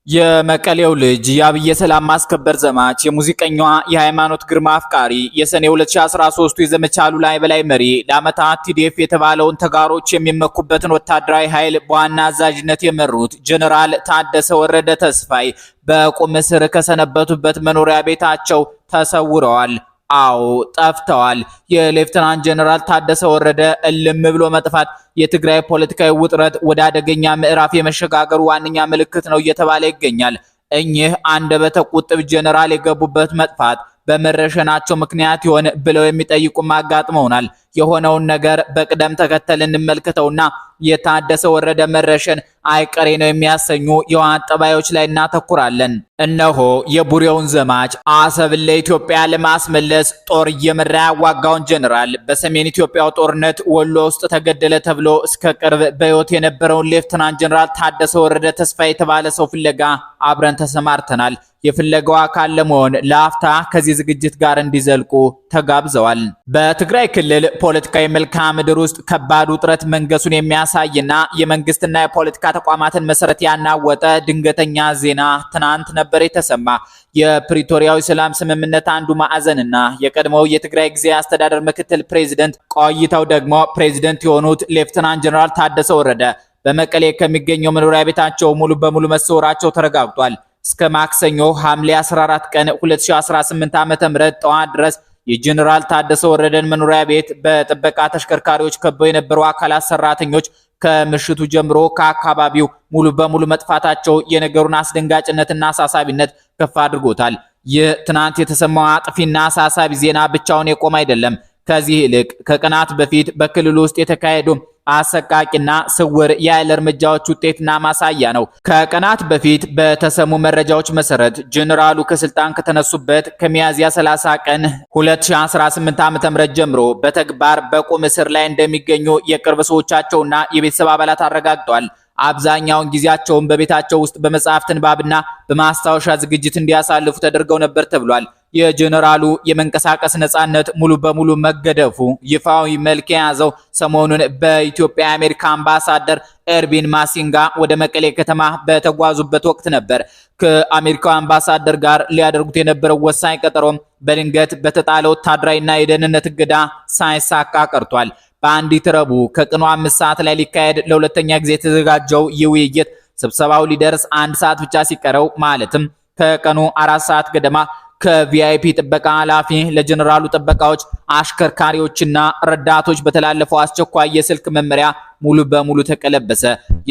የመቀሌው ልጅ የአብይ ሰላም ማስከበር ዘማች የሙዚቀኛዋ የሃይማኖት ግርማ አፍቃሪ የሰኔ 2013 የዘመቻ ሉላይ በላይ መሪ ለዓመታት ቲዲኤፍ የተባለውን ተጋሮች የሚመኩበትን ወታደራዊ ኃይል በዋና አዛዥነት የመሩት ጀነራል ታደሰ ወረደ ተስፋይ በቁም እስር ከሰነበቱበት መኖሪያ ቤታቸው ተሰውረዋል። አዎ ጠፍተዋል። የሌፍተናንት ጀነራል ታደሰ ወረደ እልም ብሎ መጥፋት የትግራይ ፖለቲካዊ ውጥረት ወደ አደገኛ ምዕራፍ የመሸጋገሩ ዋነኛ ምልክት ነው እየተባለ ይገኛል። እኚህ አንደበተ ቁጥብ ጀነራል የገቡበት መጥፋት በመረሸናቸው ምክንያት ይሆን ብለው የሚጠይቁም አጋጥመውናል። የሆነውን ነገር በቅደም ተከተል እንመልከተውና የታደሰ ወረደ መረሸን አይቀሬ ነው የሚያሰኙ የዋን ጠባዮች ላይ እናተኩራለን። እነሆ የቡሬውን ዘማች አሰብን ለኢትዮጵያ ለማስመለስ ጦር እየመራ ያዋጋውን ጀነራል በሰሜን ኢትዮጵያው ጦርነት ወሎ ውስጥ ተገደለ ተብሎ እስከ ቅርብ በሕይወት የነበረውን ሌፍተናንት ጀነራል ታደሰ ወረደ ተስፋ የተባለ ሰው ፍለጋ አብረን ተሰማርተናል። የፍለጋው አካል ለመሆን ለአፍታ ከዚህ ዝግጅት ጋር እንዲዘልቁ ተጋብዘዋል። በትግራይ ክልል ፖለቲካዊ መልክዓ ምድር ውስጥ ከባድ ውጥረት መንገሱን የሚያሳይና የመንግስትና የፖለቲካ ተቋማትን መሰረት ያናወጠ ድንገተኛ ዜና ትናንት ነበር የተሰማ። የፕሪቶሪያው ሰላም ስምምነት አንዱ ማዕዘንና የቀድሞው የትግራይ ጊዜያዊ አስተዳደር ምክትል ፕሬዝዳንት ቆይተው ደግሞ ፕሬዝዳንት የሆኑት ሌፍተናንት ጀነራል ታደሰ ወረደ በመቀሌ ከሚገኘው መኖሪያ ቤታቸው ሙሉ በሙሉ መሰወራቸው ተረጋግጧል። እስከ ማክሰኞ ሐምሌ 14 ቀን 2018 ዓ.ም ጠዋት ድረስ የጀነራል ታደሰ ወረደን መኖሪያ ቤት በጥበቃ ተሽከርካሪዎች ከበው የነበሩ አካላት ሰራተኞች ከምሽቱ ጀምሮ ከአካባቢው ሙሉ በሙሉ መጥፋታቸው የነገሩን አስደንጋጭነትና አሳሳቢነት ከፍ አድርጎታል። ይህ ትናንት የተሰማው አጥፊና አሳሳቢ ዜና ብቻውን የቆመ አይደለም። ከዚህ ይልቅ ከቀናት በፊት በክልሉ ውስጥ የተካሄዱ አሰቃቂና ስውር የኃይል እርምጃዎች ውጤትና ማሳያ ነው። ከቀናት በፊት በተሰሙ መረጃዎች መሰረት ጀነራሉ ከስልጣን ከተነሱበት ከሚያዝያ 30 ቀን 2018 ዓ.ም ጀምሮ በተግባር በቁም እስር ላይ እንደሚገኙ የቅርብ ሰዎቻቸውና የቤተሰብ አባላት አረጋግጠዋል። አብዛኛውን ጊዜያቸውን በቤታቸው ውስጥ በመጽሐፍት ንባብና በማስታወሻ ዝግጅት እንዲያሳልፉ ተደርገው ነበር ተብሏል። የጀነራሉ የመንቀሳቀስ ነጻነት ሙሉ በሙሉ መገደፉ ይፋዊ መልክ የያዘው ሰሞኑን በኢትዮጵያ የአሜሪካ አምባሳደር ኤርቢን ማሲንጋ ወደ መቀሌ ከተማ በተጓዙበት ወቅት ነበር። ከአሜሪካው አምባሳደር ጋር ሊያደርጉት የነበረው ወሳኝ ቀጠሮም በድንገት በተጣለ ወታደራዊና የደህንነት እገዳ ሳይሳካ ቀርቷል። በአንዲት ረቡዕ ከቀኑ 5 ሰዓት ላይ ሊካሄድ ለሁለተኛ ጊዜ የተዘጋጀው ይህ ውይይት ስብሰባው ሊደርስ 1 ሰዓት ብቻ ሲቀረው ማለትም ከቀኑ 4 ሰዓት ገደማ ከቪአይፒ ጥበቃ ኃላፊ ለጀነራሉ ጥበቃዎች፣ አሽከርካሪዎችና ረዳቶች በተላለፈው አስቸኳይ የስልክ መመሪያ ሙሉ በሙሉ ተቀለበሰ።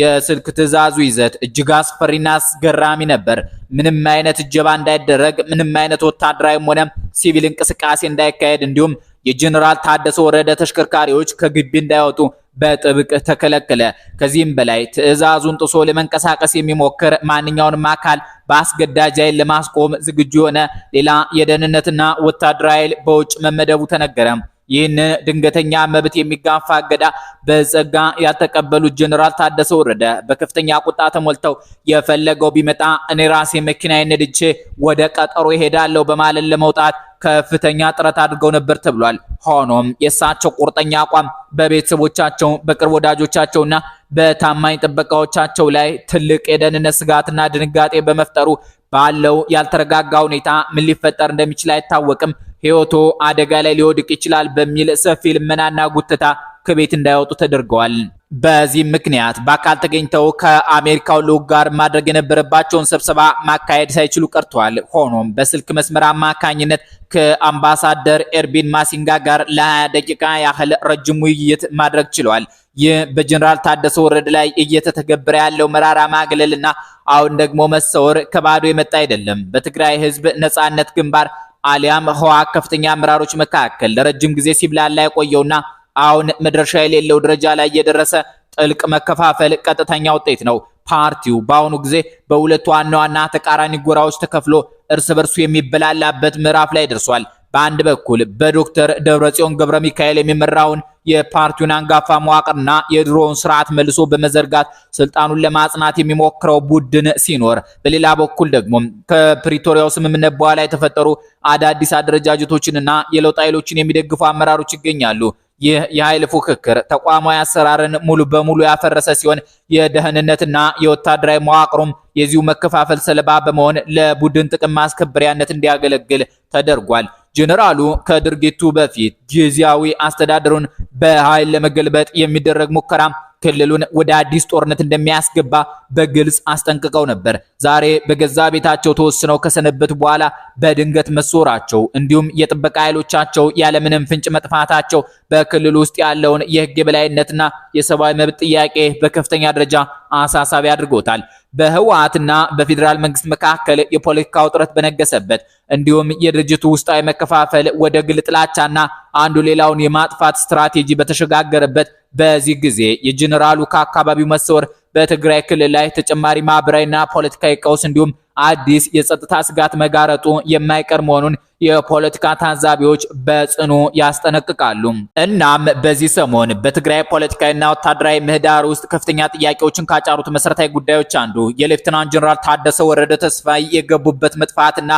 የስልክ ትዕዛዙ ይዘት እጅግ አስፈሪና አስገራሚ ነበር። ምንም አይነት እጀባ እንዳይደረግ፣ ምንም አይነት ወታደራዊም ሆነ ሲቪል እንቅስቃሴ እንዳይካሄድ እንዲሁም የጀነራል ታደሰ ወረደ ተሽከርካሪዎች ከግቢ እንዳይወጡ በጥብቅ ተከለከለ። ከዚህም በላይ ትዕዛዙን ጥሶ ለመንቀሳቀስ የሚሞክር ማንኛውንም አካል በአስገዳጅ ኃይል ለማስቆም ዝግጁ የሆነ ሌላ የደህንነትና ወታደራዊ ኃይል በውጭ መመደቡ ተነገረ። ይህን ድንገተኛ መብት የሚጋፋ እገዳ በጸጋ ያልተቀበሉት ጀነራል ታደሰ ወረደ በከፍተኛ ቁጣ ተሞልተው የፈለገው ቢመጣ እኔ ራሴ መኪናዬን ነድቼ ወደ ቀጠሮ ይሄዳለሁ በማለት ለመውጣት ከፍተኛ ጥረት አድርገው ነበር ተብሏል። ሆኖም የእሳቸው ቁርጠኛ አቋም በቤተሰቦቻቸው በቅርብ ወዳጆቻቸውና በታማኝ ጥበቃዎቻቸው ላይ ትልቅ የደህንነት ስጋትና ድንጋጤ በመፍጠሩ ባለው ያልተረጋጋ ሁኔታ ምን ሊፈጠር እንደሚችል አይታወቅም፣ ሕይወቶ አደጋ ላይ ሊወድቅ ይችላል በሚል ሰፊ ልመናና ጉተታ ከቤት እንዳይወጡ ተደርገዋል። በዚህ ምክንያት በአካል ተገኝተው ከአሜሪካው ልዑክ ጋር ማድረግ የነበረባቸውን ስብሰባ ማካሄድ ሳይችሉ ቀርተዋል። ሆኖም በስልክ መስመር አማካኝነት ከአምባሳደር ኤርቢን ማሲንጋ ጋር ለ20 ደቂቃ ያህል ረጅም ውይይት ማድረግ ችለዋል። ይህ በጀነራል ታደሰ ወረደ ላይ እየተተገበረ ያለው መራራ ማግለልና አሁን ደግሞ መሰወር ከባዶ የመጣ አይደለም። በትግራይ ሕዝብ ነጻነት ግንባር አሊያም ህወሓት ከፍተኛ አመራሮች መካከል ለረጅም ጊዜ ሲብላላ የቆየውና አሁን መድረሻ የሌለው ደረጃ ላይ የደረሰ ጥልቅ መከፋፈል ቀጥተኛ ውጤት ነው። ፓርቲው በአሁኑ ጊዜ በሁለት ዋና ዋና ተቃራኒ ጎራዎች ተከፍሎ እርስ በርሱ የሚበላላበት ምዕራፍ ላይ ደርሷል። በአንድ በኩል በዶክተር ደብረጽዮን ገብረ ሚካኤል የሚመራውን የፓርቲውን አንጋፋ መዋቅርና የድሮውን ስርዓት መልሶ በመዘርጋት ስልጣኑን ለማጽናት የሚሞክረው ቡድን ሲኖር፣ በሌላ በኩል ደግሞ ከፕሪቶሪያው ስምምነት በኋላ የተፈጠሩ አዳዲስ አደረጃጀቶችንና የለውጥ ኃይሎችን የሚደግፉ አመራሮች ይገኛሉ። ይህ የኃይል ፉክክር ተቋማዊ አሰራርን ሙሉ በሙሉ ያፈረሰ ሲሆን የደህንነትና የወታደራዊ መዋቅሩም የዚሁ መከፋፈል ሰለባ በመሆን ለቡድን ጥቅም ማስከበሪያነት እንዲያገለግል ተደርጓል። ጀነራሉ ከድርጊቱ በፊት ጊዜያዊ አስተዳደሩን በኃይል ለመገልበጥ የሚደረግ ሙከራ ክልሉን ወደ አዲስ ጦርነት እንደሚያስገባ በግልጽ አስጠንቅቀው ነበር። ዛሬ በገዛ ቤታቸው ተወስነው ከሰነበቱ በኋላ በድንገት መሶራቸው እንዲሁም የጥበቃ ኃይሎቻቸው ያለምንም ፍንጭ መጥፋታቸው በክልሉ ውስጥ ያለውን የሕግ የበላይነትና የሰብአዊ መብት ጥያቄ በከፍተኛ ደረጃ አሳሳቢ አድርጎታል። በህወሓትና በፌዴራል መንግስት መካከል የፖለቲካ ውጥረት በነገሰበት እንዲሁም የድርጅቱ ውስጣዊ መከፋፈል ወደ ግል ጥላቻና አንዱ ሌላውን የማጥፋት ስትራቴጂ በተሸጋገረበት በዚህ ጊዜ የጀነራሉ ከአካባቢው መሰወር በትግራይ ክልል ላይ ተጨማሪ ማህበራዊና ፖለቲካዊ ቀውስ እንዲሁም አዲስ የጸጥታ ስጋት መጋረጡ የማይቀር መሆኑን የፖለቲካ ታዛቢዎች በጽኑ ያስጠነቅቃሉ። እናም በዚህ ሰሞን በትግራይ ፖለቲካዊና ወታደራዊ ምህዳር ውስጥ ከፍተኛ ጥያቄዎችን ካጫሩት መሰረታዊ ጉዳዮች አንዱ የሌፍተናንት ጀነራል ታደሰ ወረደ ተስፋዬ የገቡበት መጥፋትና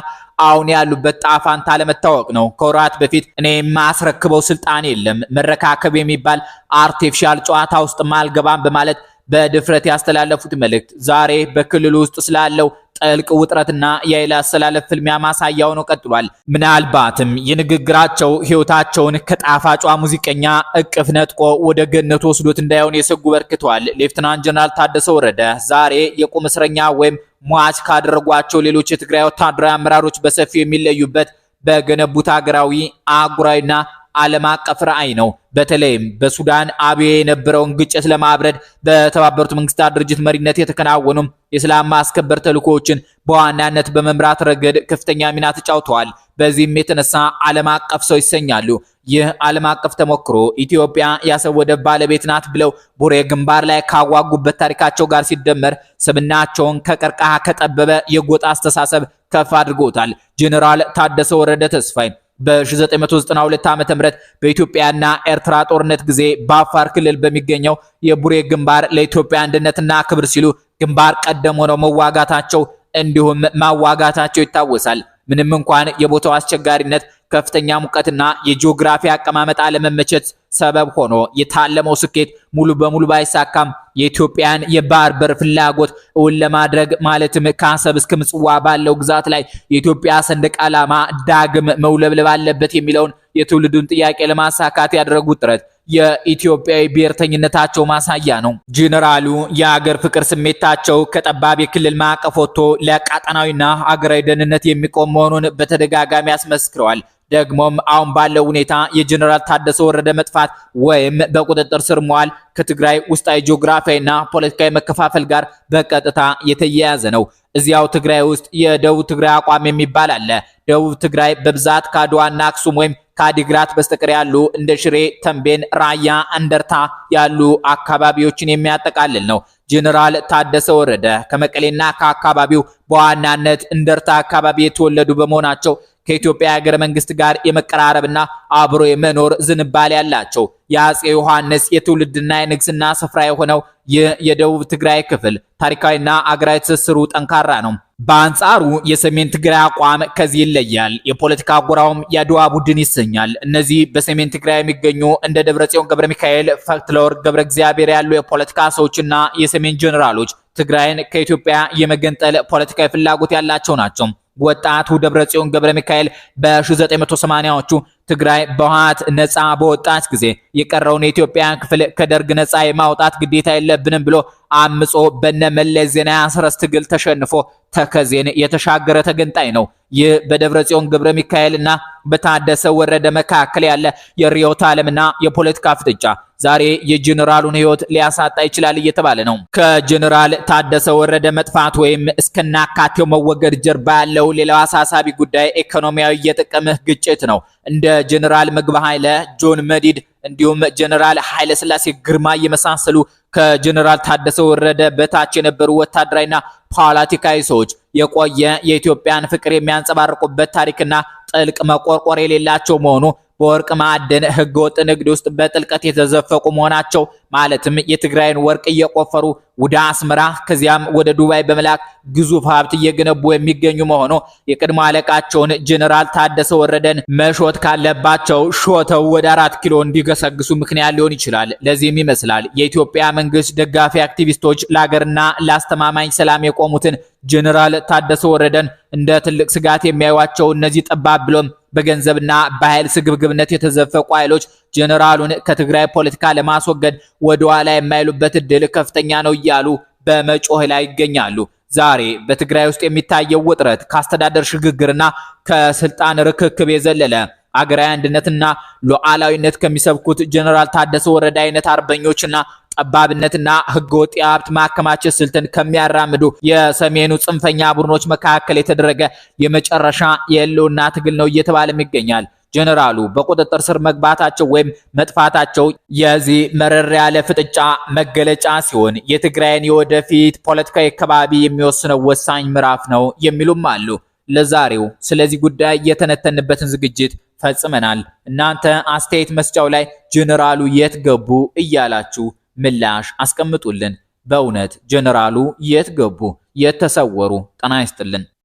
አሁን ያሉበት ጣፋንታ ለመታወቅ ነው። ከወራት በፊት እኔ የማስረክበው ስልጣን የለም፣ መረካከብ የሚባል አርቲፊሻል ጨዋታ ውስጥ ማልገባም በማለት በድፍረት ያስተላለፉት መልእክት ዛሬ በክልሉ ውስጥ ስላለው ጥልቅ ውጥረትና የኃይል አሰላለፍ ፍልሚያ ማሳያ ሆኖ ቀጥሏል። ምናልባትም የንግግራቸው ህይወታቸውን ከጣፋጯ ሙዚቀኛ እቅፍ ነጥቆ ወደ ገነት ወስዶት እንዳይሆን የሰጉ በርክተዋል። ሌፍተናንት ጀነራል ታደሰ ወረደ ዛሬ የቁም እስረኛ ወይም ሟች ካደረጓቸው ሌሎች የትግራይ ወታደራዊ አመራሮች በሰፊው የሚለዩበት በገነቡት ሀገራዊ አህጉራዊና ዓለም አቀፍ ራዕይ ነው። በተለይም በሱዳን አብዬ የነበረውን ግጭት ለማብረድ በተባበሩት መንግስታት ድርጅት መሪነት የተከናወኑ የሰላም ማስከበር ተልእኮዎችን በዋናነት በመምራት ረገድ ከፍተኛ ሚና ተጫውተዋል። በዚህም የተነሳ ዓለም አቀፍ ሰው ይሰኛሉ። ይህ ዓለም አቀፍ ተሞክሮ ኢትዮጵያ የአሰብ ወደብ ባለቤት ናት ብለው ቡሬ ግንባር ላይ ካዋጉበት ታሪካቸው ጋር ሲደመር ስብናቸውን ከቀርቃሃ ከጠበበ የጎጥ አስተሳሰብ ከፍ አድርጎታል። ጀነራል ታደሰ ወረደ ተስፋዬ በ1992 ዓ.ም በኢትዮጵያና ኤርትራ ጦርነት ጊዜ በአፋር ክልል በሚገኘው የቡሬ ግንባር ለኢትዮጵያ አንድነትና ክብር ሲሉ ግንባር ቀደም ሆነው መዋጋታቸው እንዲሁም ማዋጋታቸው ይታወሳል። ምንም እንኳን የቦታው አስቸጋሪነት፣ ከፍተኛ ሙቀትና የጂኦግራፊ አቀማመጥ አለመመቸት ሰበብ ሆኖ የታለመው ስኬት ሙሉ በሙሉ ባይሳካም የኢትዮጵያን የባህር በር ፍላጎት እውን ለማድረግ ማለትም ከአሰብ እስከ ምጽዋ ባለው ግዛት ላይ የኢትዮጵያ ሰንደቅ ዓላማ ዳግም መውለብለብ አለበት የሚለውን የትውልዱን ጥያቄ ለማሳካት ያደረጉት ጥረት የኢትዮጵያዊ ብሔርተኝነታቸው ማሳያ ነው። ጀነራሉ የሀገር ፍቅር ስሜታቸው ከጠባብ የክልል ማዕቀፍ ወጥቶ ለቀጠናዊና ሀገራዊ ደህንነት የሚቆም መሆኑን በተደጋጋሚ አስመስክረዋል። ደግሞም አሁን ባለው ሁኔታ የጀነራል ታደሰ ወረደ መጥፋት ወይም በቁጥጥር ስር መዋል ከትግራይ ውስጣዊ ጂኦግራፊያዊና ፖለቲካዊ መከፋፈል ጋር በቀጥታ የተያያዘ ነው። እዚያው ትግራይ ውስጥ የደቡብ ትግራይ አቋም የሚባል አለ። ደቡብ ትግራይ በብዛት ከአድዋና አክሱም ወይም ከአዲግራት በስተቀር ያሉ እንደ ሽሬ፣ ተንቤን፣ ራያ፣ እንደርታ ያሉ አካባቢዎችን የሚያጠቃልል ነው። ጀነራል ታደሰ ወረደ ከመቀሌና ከአካባቢው በዋናነት እንደርታ አካባቢ የተወለዱ በመሆናቸው ከኢትዮጵያ ሀገረ መንግስት ጋር የመቀራረብና አብሮ የመኖር ዝንባሌ ያላቸው የአፄ ዮሐንስ የትውልድና የንግስና ስፍራ የሆነው ይህ የደቡብ ትግራይ ክፍል ታሪካዊና አገራዊ ትስስሩ ጠንካራ ነው። በአንጻሩ የሰሜን ትግራይ አቋም ከዚህ ይለያል። የፖለቲካ ጎራውም የአድዋ ቡድን ይሰኛል። እነዚህ በሰሜን ትግራይ የሚገኙ እንደ ደብረጽዮን ገብረ ሚካኤል፣ ፈትለወርቅ ገብረ እግዚአብሔር ያሉ የፖለቲካ ሰዎችና የሰሜን ጀነራሎች ትግራይን ከኢትዮጵያ የመገንጠል ፖለቲካዊ ፍላጎት ያላቸው ናቸው። ወጣቱ ደብረጽዮን ገብረ ሚካኤል በ1980ዎቹ ትግራይ በህወሓት ነፃ በወጣች ጊዜ የቀረውን የኢትዮጵያ ክፍል ከደርግ ነፃ የማውጣት ግዴታ የለብንም ብሎ አምጾ በነመለስ ዜናዊ አስረስ ትግል ተሸንፎ ተከዜን የተሻገረ ተገንጣይ ነው። ይህ በደብረጽዮን ገብረ ሚካኤልና በታደሰ ወረደ መካከል ያለ የርዕዮተ ዓለምና የፖለቲካ ፍጥጫ ዛሬ የጀነራሉን ህይወት ሊያሳጣ ይችላል እየተባለ ነው። ከጀነራል ታደሰ ወረደ መጥፋት ወይም እስከናካቴው መወገድ ጀርባ ያለው ሌላው አሳሳቢ ጉዳይ ኢኮኖሚያዊ የጥቅም ግጭት ነው። እንደ ጀነራል ምግበ ኃይለ፣ ጆን መዲድ እንዲሁም ጀነራል ኃይለ ሥላሴ ግርማ የመሳሰሉ ከጀነራል ታደሰ ወረደ በታች የነበሩ ወታደራዊና ፖለቲካዊ ሰዎች የቆየ የኢትዮጵያን ፍቅር የሚያንጸባርቁበት ታሪክና ጥልቅ መቆርቆር የሌላቸው መሆኑ በወርቅ ማዕድን ህገወጥ ንግድ ውስጥ በጥልቀት የተዘፈቁ መሆናቸው ማለትም የትግራይን ወርቅ እየቆፈሩ ወደ አስመራ ከዚያም ወደ ዱባይ በመላክ ግዙፍ ሀብት እየገነቡ የሚገኙ መሆኑ የቀድሞ አለቃቸውን ጀነራል ታደሰ ወረደን መሾት ካለባቸው ሾተው ወደ 4 ኪሎ እንዲገሰግሱ ምክንያት ሊሆን ይችላል። ለዚህም ይመስላል የኢትዮጵያ መንግስት ደጋፊ አክቲቪስቶች ለሀገርና ለአስተማማኝ ሰላም የቆሙትን ጀነራል ታደሰ ወረደን እንደ ትልቅ ስጋት የሚያዩዋቸው እነዚህ ጠባብ ብሎም በገንዘብና በኃይል ስግብግብነት የተዘፈቁ ኃይሎች ጀነራሉን ከትግራይ ፖለቲካ ለማስወገድ ወደ ኋላ የማይሉበት እድል ከፍተኛ ነው እያሉ በመጮህ ላይ ይገኛሉ። ዛሬ በትግራይ ውስጥ የሚታየው ውጥረት ከአስተዳደር ሽግግርና ከስልጣን ርክክብ የዘለለ አገራዊ አንድነትና ሉዓላዊነት ከሚሰብኩት ጀነራል ታደሰ ወረደ አይነት አርበኞችና ጠባብነትና ህገወጥ የሀብት ማከማቸት ስልትን ከሚያራምዱ የሰሜኑ ጽንፈኛ ቡድኖች መካከል የተደረገ የመጨረሻ የህልውና ትግል ነው እየተባለም ይገኛል። ጀነራሉ በቁጥጥር ስር መግባታቸው ወይም መጥፋታቸው የዚህ መረር ያለ ፍጥጫ መገለጫ ሲሆን የትግራይን የወደፊት ፖለቲካዊ ከባቢ የሚወስነው ወሳኝ ምዕራፍ ነው የሚሉም አሉ። ለዛሬው ስለዚህ ጉዳይ የተነተንበትን ዝግጅት ፈጽመናል። እናንተ አስተያየት መስጫው ላይ ጀነራሉ የት ገቡ እያላችሁ ምላሽ አስቀምጡልን። በእውነት ጀነራሉ የት ገቡ? የት ተሰወሩ? ጤና ይስጥልን።